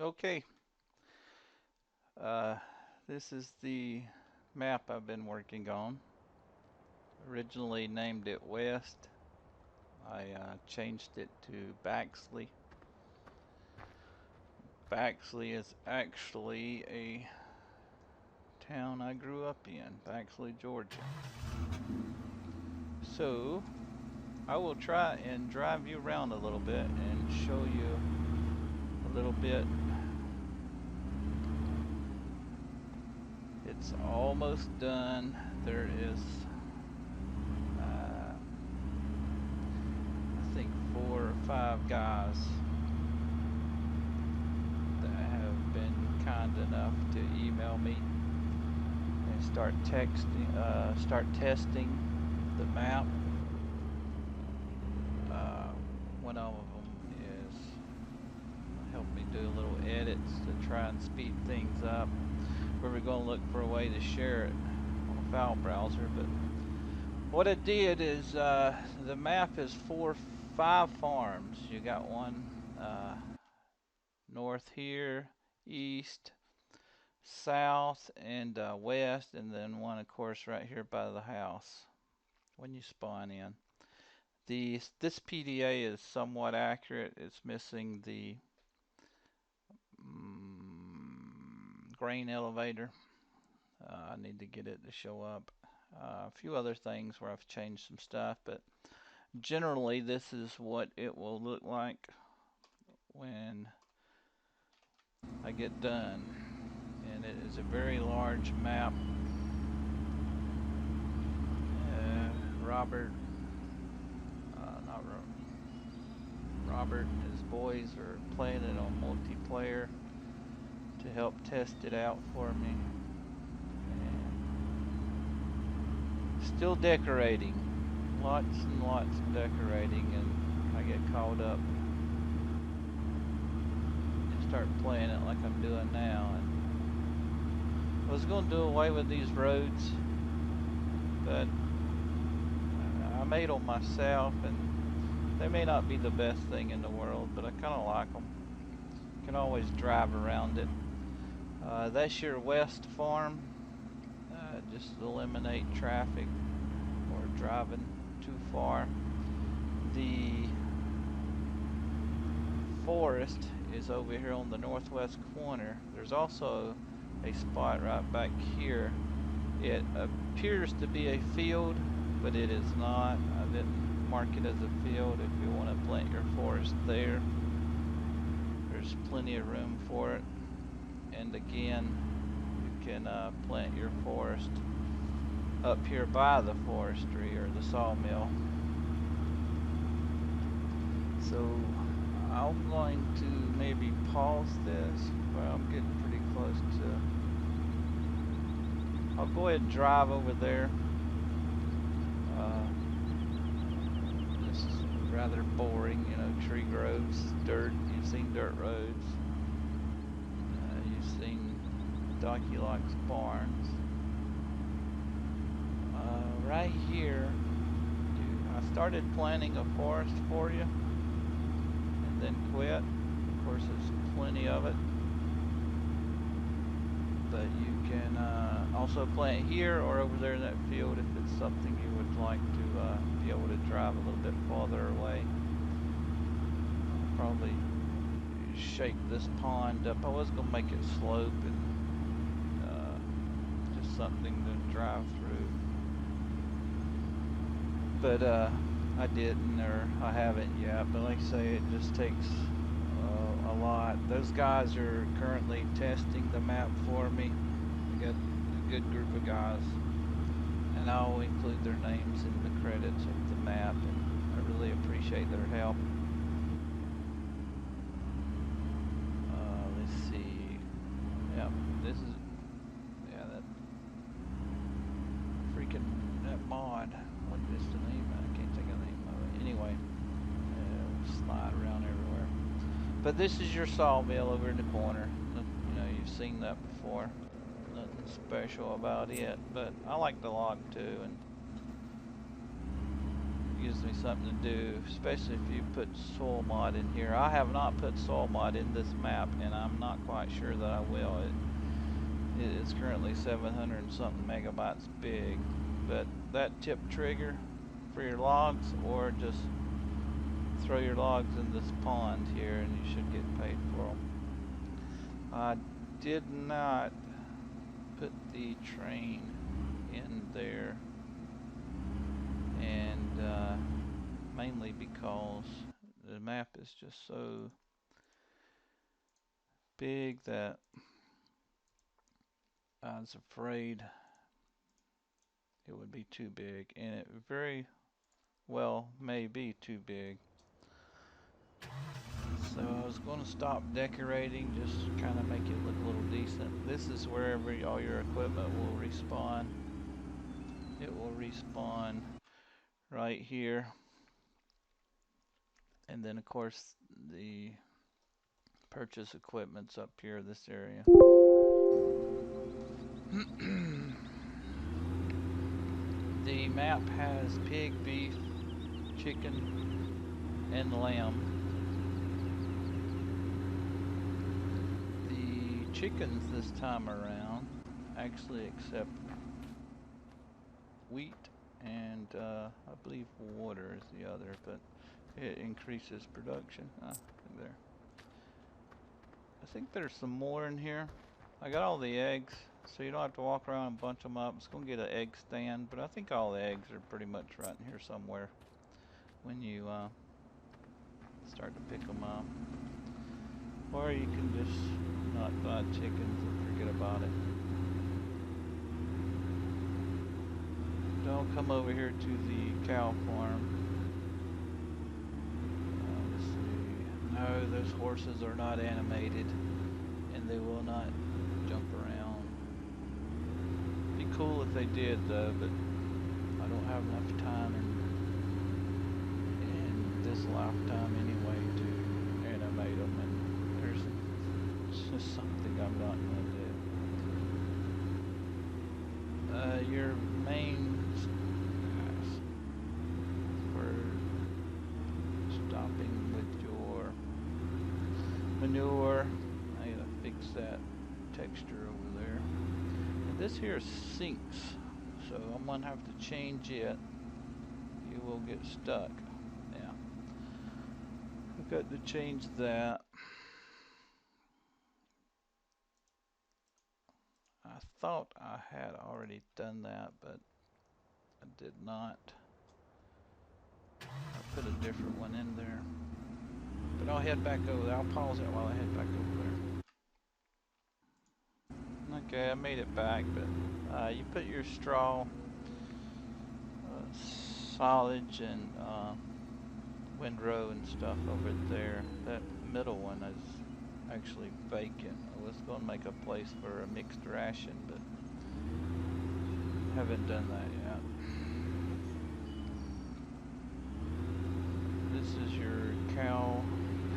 Okay, uh, this is the map I've been working on. Originally named it West. I changed it to BAXLEY. BAXLEY is actually a town I grew up in, BAXLEY, Georgia. So, I will try and drive you around a little bit and show you a little bit. It's almost done. There is I think 4 or 5 guys that have been kind enough to email me and start testing the map. One of them is help me do little edits to try and speed things up. We're going to look for a way to share it on a file browser, but what I did is the map is 5 farms. You got one north here, east, south, and west, and then one, of course, right here by the house when you spawn in. This PDA is somewhat accurate. It's missing the grain elevator. I need to get it to show up. A few other things where I've changed some stuff, but generally this is what it will look like when I get done. And it is a very large map. Robert, not Robert and his boys are playing it on multiplayer to help test it out for me. And still decorating, lots and lots of decorating, and I get caught up and start playing it like I'm doing now. And I was going to do away with these roads, but I made them myself, and they may not be the best thing in the world, but I kind of like them. You can always drive around it. That's your west farm. Just eliminate traffic or driving too far. The forest is over here on the northwest corner. There's also a spot right back here. It appears to be a field, but it is not. I didn't mark it as a field. If you want to plant your forest there, there's plenty of room for it. And again, you can plant your forest up here by the forestry or the sawmill. So I'm going to maybe pause this. Well, I'm getting pretty close to. I'll go ahead and drive over there. This is rather boring, you know, tree groves, dirt. You've seen dirt roads. You've seen Doculoc's barns. Right here, I started planting a forest for you and then quit. Of course, there's plenty of it. But you can also plant here or over there in that field if it's something you would like to be able to drive a little bit farther away. I'll probably shape this pond up. I was going to make it slope and just something to drive through. But I didn't, or I haven't yet. But like I say, it just takes a lot. Those guys are currently testing the map for me. I got a good group of guys, and I'll include their names in the credits of the map, and I really appreciate their help. Let's see. Yeah, this is that freaking that mod. What is the name? I can't think of the name of it. Anyway, slide around everywhere. But this is your sawmill over in the corner. You know, you've seen that before. Nothing special about it, but I like the log too, and gives me something to do, especially if you put soil mod in here. I have not put soil mod in this map, and I'm not quite sure that I will. It's currently 700 and something megabytes big, but that tip trigger for your logs, or just throw your logs in this pond here and you should get paid for them. I did not put the train in there, and mainly because the map is just so big that I was afraid it would be too big, and it very well may be too big. So I was going to stop decorating, just kind of make it look a little decent. This is wherever all your equipment will respawn. It will respawn right here. And then of course the purchase equipment's up here, this area. The map has pig, beef, chicken, and lamb. The chickens this time around actually accept wheat and I believe water is the other, but it increases production. There. I think there's some more in here. I got all the eggs, so you don't have to walk around and bunch them up. It's gonna get an egg stand, but I think all the eggs are pretty much right in here somewhere when you start to pick them up. Or you can just not buy chickens and forget about it. Don't come over here to the cow farm. Let's see. No, those horses are not animated, and they will not jump around. Be cool if they did though, but I don't have enough time in this lifetime anyway to animate them, and there's just something I'm not gonna do. Your main for stopping with your manure, I gotta fix that texture over there. And this here sinks, so I'm gonna have to change it. You will get stuck. Yeah, I've got to change that. I thought I had already done that, but I did not. I put a different one in there. But I'll head back over there. I'll pause it while I head back over there. Okay, I made it back, but you put your straw, silage, and windrow and stuff over there. That middle one is actually vacant. I was going to make a place for a mixed ration, but haven't done that yet. This is your cow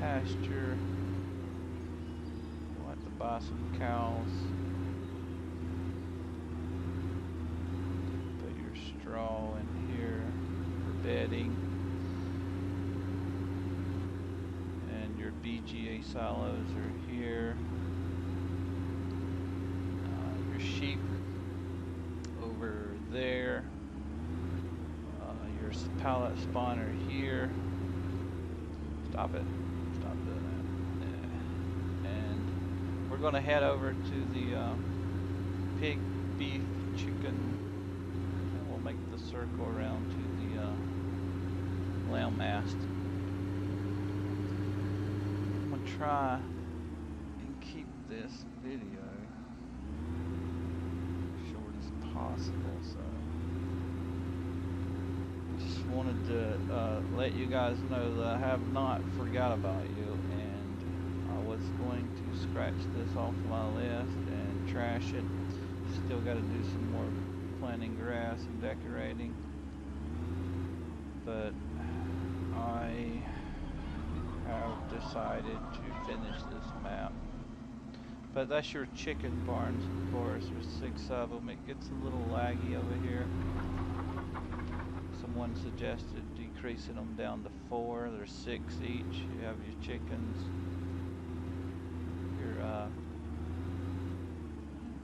pasture. We'll have to buy some cows. Put your straw in here for bedding. And your BGA silos are here. Your sheep over there. Your pallet spawner here. Stop it. Stop doing that. And we're going to head over to the pig, beef, chicken, and we'll make the circle around to the lamb mast. I'm going to try and keep this video as short as possible, so just wanted to let you guys know that I have not forgot about you, and I was going to scratch this off my list and trash it. Still got to do some more planting grass and decorating, but I have decided to finish this map. But that's your chicken barns, of course. There's 6 of them. It gets a little laggy over here. Someone suggested decreasing them down to 4. There's 6 each. You have your chickens. Your I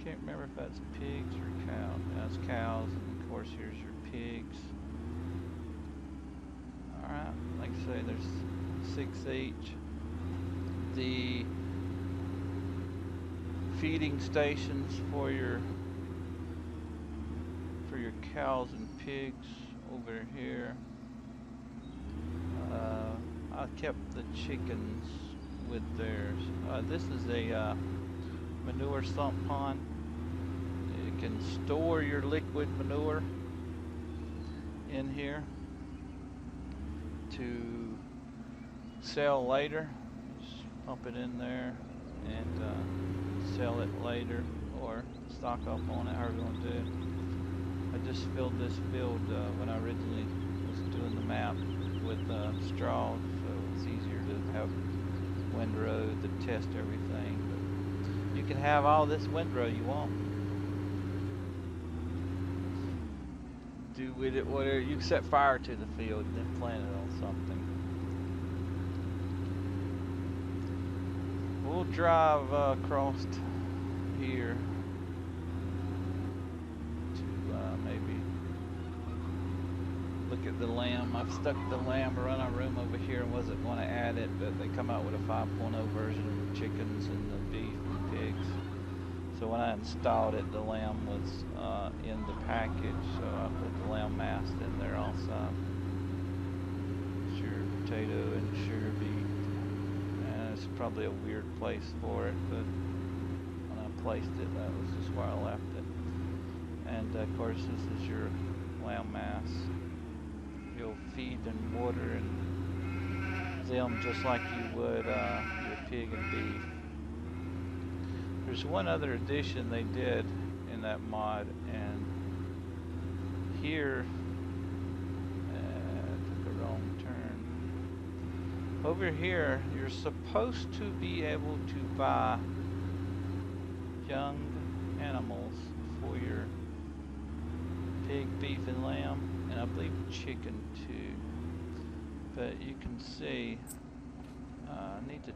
can't remember if that's pigs or cows. That's cows, and of course here's your pigs. All right, like I say, there's 6 each. The feeding stations for your cows and pigs over here. I kept the chickens with theirs. This is a manure sump pond. You can store your liquid manure in here to sell later. Just pump it in there and sell it later, or stock up on it, however you want to do it. I just filled this field when I originally was doing the map with straw, so it's easier to have windrow to test everything. But you can have all this windrow you want. Do with it whatever. You can set fire to the field and then plant it on something. We'll drive across here to maybe look at the lamb. I've stuck the lamb run a room over here and wasn't going to add it, but they come out with a 5.0 version of the chickens and the beef and pigs. So when I installed it, the lamb was in the package, so I put the lamb mast in there also. Sugar potato and sugar beet. It's probably a weird place for it, but when I placed it, that was just where I left it. And of course, this is your lamb mass. You'll feed and water and them just like you would your pig and beef. There's one other addition they did in that mod, and here took a wrong turn. Over here, you're supposed to be able to buy young animals for your pig, beef, and lamb, and I believe chicken too. But you can see, I need to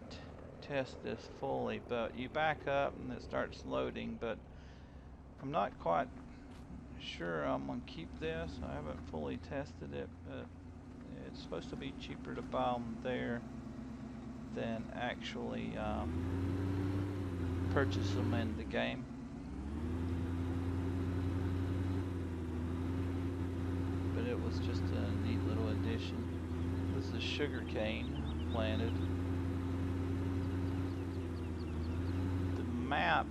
test this fully, but you back up and it starts loading, but I'm not quite sure I'm going to keep this. I haven't fully tested it, but it's supposed to be cheaper to buy them there than actually purchase them in the game. But it was just a neat little addition. This is sugarcane planted. The map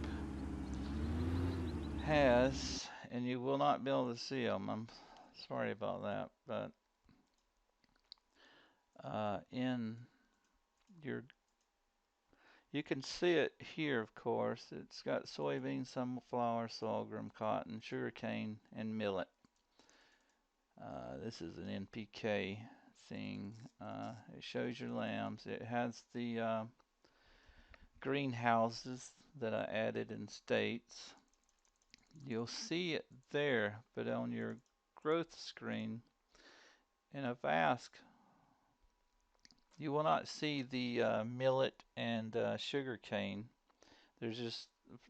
has, and you will not be able to see them, I'm sorry about that, but in your, you can see it here, of course. It's got soybean, sunflower, sorghum, cotton, sugarcane, and millet. This is an NPK thing. It shows your lambs. It has the greenhouses that I added in states. You'll see it there, but on your growth screen in a VASC, you will not see the millet and sugarcane. There's just,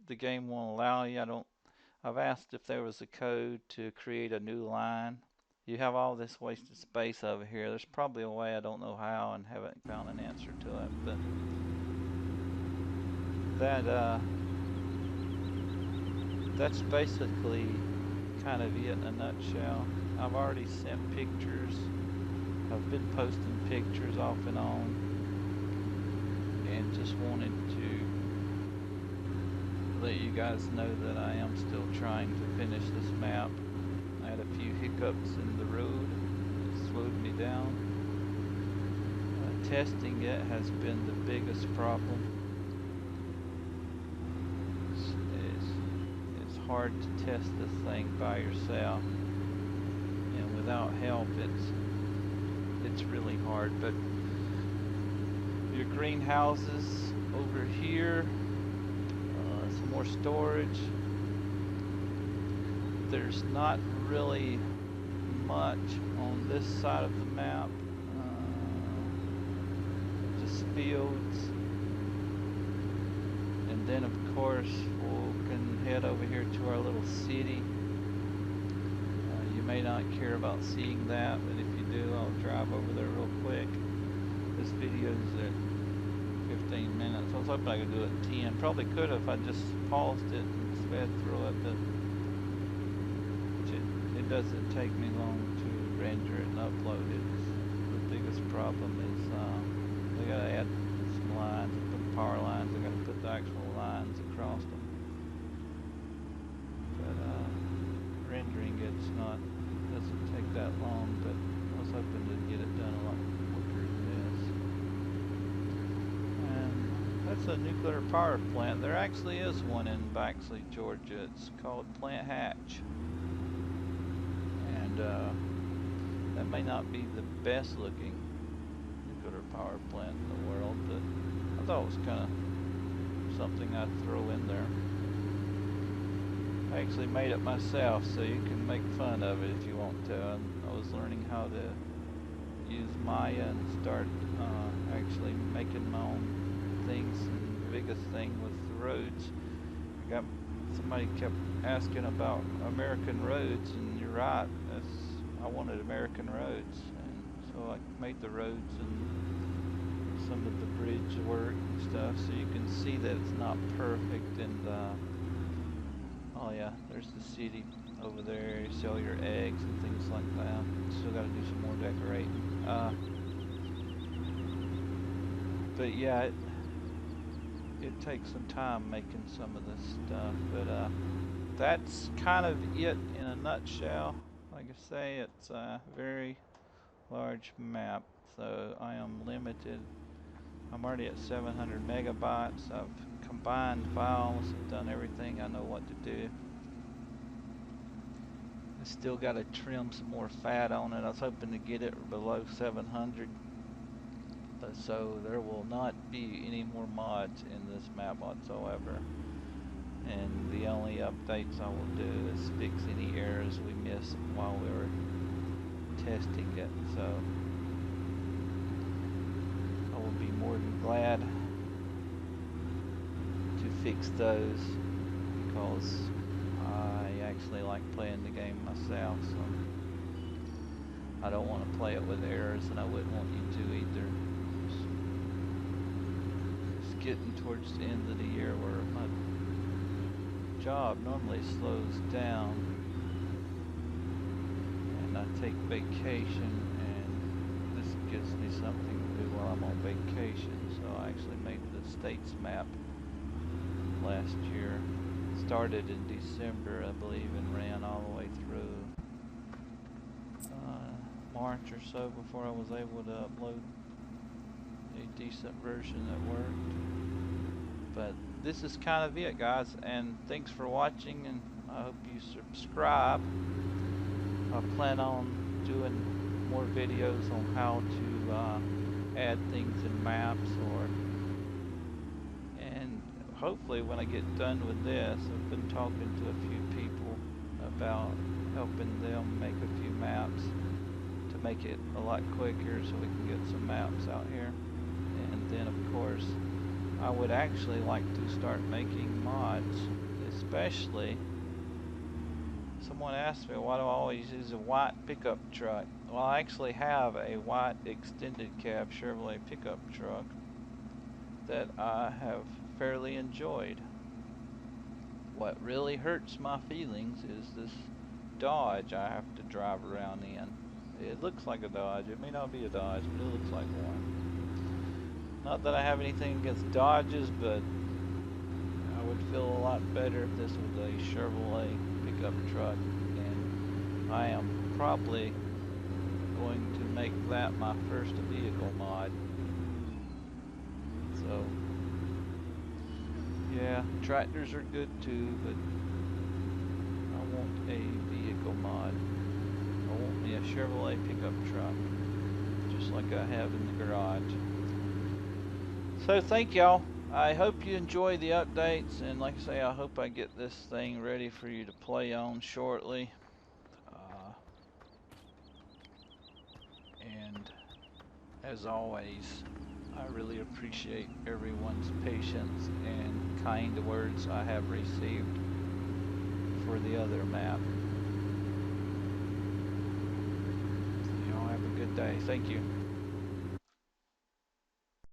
the game won't allow you. I've asked if there was a code to create a new line. You have all this wasted space over here. There's probably a way, I don't know how, and haven't found an answer to it, but that's basically kind of it in a nutshell. I've already sent pictures. I've been posting pictures off and on, and just wanted to let you guys know that I am still trying to finish this map. I had a few hiccups in the road. It slowed me down. Testing it has been the biggest problem. It's hard to test this thing by yourself, and without help it's really hard. But your greenhouses over here, some more storage. There's not really much on this side of the map. Just fields. And then of course we can head over here to our little city. You may not care about seeing that, but if you do, I'll drive over there real quick. This video's at 15 minutes. I was hoping I could do it at 10. Probably could have if I just paused it and sped through it, but it doesn't take me long to render it and upload it. The biggest problem is we gotta add some lines, put power lines. I gotta put the actual lines across them. But rendering it's not doesn't take that long. But I was hoping to get it done a lot quicker than this. And that's a nuclear power plant. There actually is one in BAXLEY, Georgia. It's called Plant Hatch. And that may not be the best looking nuclear power plant in the world, but I thought it was kind of something I'd throw in there. I actually made it myself, so you can make fun of it if you want to. I was learning how to use Maya and start actually making my own things. And the biggest thing was the roads. Somebody kept asking about American roads, and you're right. I wanted American roads, and so I made the roads and some of the bridge work and stuff, so you can see that it's not perfect. And oh yeah, there's the city over there. You sell your eggs and things like that. Still got to do some more decorating. But yeah, it takes some time making some of this stuff, but that's kind of it in a nutshell. Like I say, it's a very large map, so I am limited. I'm already at 700 megabytes. I've combined files, I've done everything I know what to do. I still got to trim some more fat on it. I was hoping to get it below 700. So there will not be any more mods in this map whatsoever. And the only updates I will do is fix any errors we missed while we were testing it. So I will be more than glad to fix those, because I actually like playing the game myself. So I don't want to play it with errors, and I wouldn't want you to either. It's getting towards the end of the year where my job normally slows down, and I take vacation, and this gives me something to do while I'm on vacation. So I actually made the states map last year. Started in December, I believe, and ran all the way through March or so before I was able to upload a decent version that worked. But this is kind of it, guys, and thanks for watching, and I hope you subscribe. I plan on doing more videos on how to add things in maps, and hopefully when I get done with this, I've been talking to a few people about helping them make a few maps to make it a lot quicker so we can get some maps out here. And then of course I would actually like to start making mods, especially someone asked me why do I always use a white pickup truck. Well, I actually have a white extended cab Chevrolet pickup truck that I have fairly enjoyed. What really hurts my feelings is this Dodge I have to drive around in. It looks like a Dodge. It may not be a Dodge, but it looks like one. Not that I have anything against Dodges, but I would feel a lot better if this was a Chevrolet pickup truck, and I am probably going to make that my first vehicle mod. So yeah, tractors are good too, but I want a vehicle mod. I want me a Chevrolet pickup truck, just like I have in the garage. So thank y'all. I hope you enjoy the updates, and like I say, I hope I get this thing ready for you to play on shortly. And as always, I really appreciate everyone's patience and kind words I have received for the other map. So y'all have a good day. Thank you.